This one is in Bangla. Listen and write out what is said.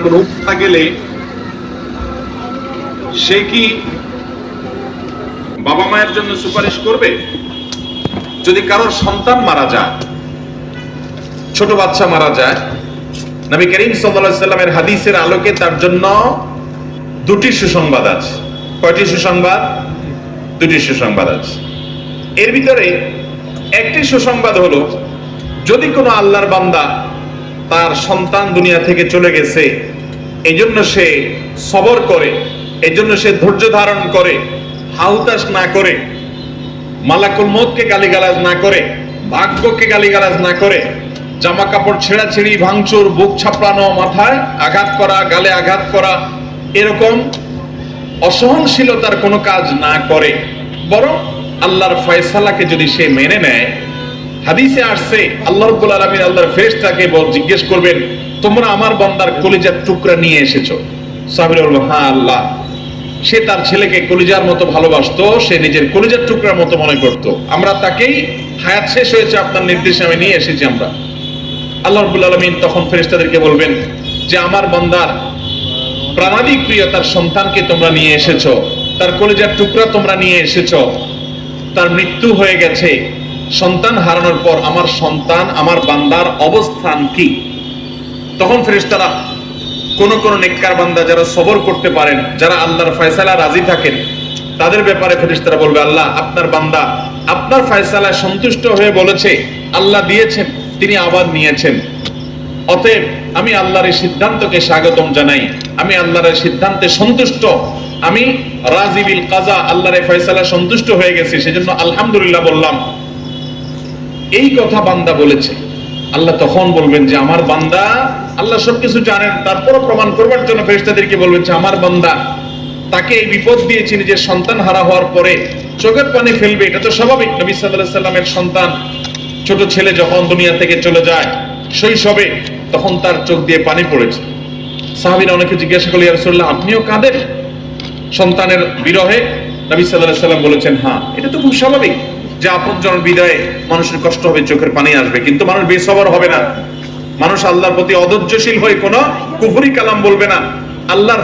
কোনো উপা গেলে সে কি বাবা মায়ের জন্য সুপারিশ করবে? যদি কারোর সন্তান মারা যায়, ছোট বাচ্চা মারা যায়, নবী করিম সাল্লাল্লাহু আলাইহি সাল্লামের হাদিসের আলোকে তার জন্য দুটি সুসংবাদ আছে। কয়টি সুসংবাদ? দুটি সুসংবাদ আছে। এর ভিতরে একটি সুসংবাদ হলো, যদি কোনো আল্লাহর বান্দা তার সন্তান দুনিয়া থেকে চলে গেছে, এই জন্য সে সবর করে, এই জন্য সে ধৈর্য ধারণ করে, হাউতাশ না করে, মালাকুল মউতকে গালিগালাজ না করে, ভাগ্যকে গালিগালাজ না করে, জামা কাপড় ছেঁড়াছেড়ি, ভাঙচুর, বুক ছাপড়ানো, মাথায় আঘাত করা, গালে আঘাত করা, এরকম অসহনশীলতার কোনো কাজ না করে, বরং আল্লাহর ফয়সালাকে যদি সে মেনে নেয়, হাদিসে আসছে আল্লাহ রাব্বুল আলামিন আল্লাহর ফেরেশতাকে জিজ্ঞেস করবেন, তোমরা আমার বান্দার কলিজার টুকরা নিয়ে এসেছো? সাহাবীরা বলল, হ্যাঁ আল্লাহ। সে তার ছেলেকে কলিজার মতো ভালোবাসতো, সে নিজের কলিজার টুকরার মতো মনে করত। আমরা তাকেই, হায়াত শেষ হয়েছে আপনার নির্দেশে আমি নিয়ে এসেছি আমরা। আল্লাহ রাব্বুল আলামিন তখন ফেরেশতাদেরকে বলবেন যে আমার বান্দার প্রাণাধিক প্রিয় তার সন্তানকে তোমরা নিয়ে এসেছো, তার কলিজার টুকরা তোমরা নিয়ে এসেছো, তার মৃত্যু হয়ে গেছে। সন্তান হারানোর পর আমার সন্তান, আমার বান্দার অবস্থান কি? তখন ফেরেশতারা কোন কোন নেককার বান্দা যারা সবর করতে পারেন, যারা আল্লাহর ফয়সালা রাজি থাকেন, তাদের ব্যাপারে ফেরেশতারা বলবে, আল্লাহ আপনার বান্দা আপনার ফয়সালায় সন্তুষ্ট হয়ে বলেছে, আল্লাহ দিয়েছেন, তিনি আবার নিয়েছেন, অতএব আমি আল্লাহর এই সিদ্ধান্তকে স্বাগতম জানাই, আমি আল্লাহর এই সিদ্ধান্তে সন্তুষ্ট, আমি রাজি বিল কাজা, আল্লাহর এই ফয়সালা সন্তুষ্ট হয়ে গেছি, সেজন্য আলহামদুলিল্লাহ বললাম। এই কথা বান্দা বলেছে, আল্লাহ তখন বলবেন যে আমার বান্দা, আল্লাহ সবকিছু জানেন, তারপরও প্রমাণ করবার জন্য ফেরেশতাদেরকে বলবেন যে আমার বান্দা, তাকে এই বিপদ দিয়েছি, নিজের সন্তান হারা হওয়ার পরে চোখের পানি ফেলবে, এটা তো স্বাভাবিক। নবী সাল্লাল্লাহু আলাইহি সাল্লামের সন্তান, ছোট ছেলে যখন দুনিয়া থেকে চলে যায় শৈশবে, তখন তার চোখ দিয়ে পানি পড়েছে। সাহাবীরা অনেকে জিজ্ঞাসা করলেন, ইয়া রাসূলুল্লাহ আপনিও কাঁদেন সন্তানের বিরহে? নবী সাল্লাল্লাহু আলাইহি সাল্লাম বলেছেন, হ্যাঁ, এটা তো খুব স্বাভাবিক যে আপনজনের বিদায়ে মানুষের কষ্ট হবে, চোখের পানি আসবে, কিন্তু মানুষ বেসবর হবে না, মানুষ আল্লাহর প্রতি অধৈর্যশীল হয়ে কোনো কুফরি কালাম বলবে না। আল্লাহর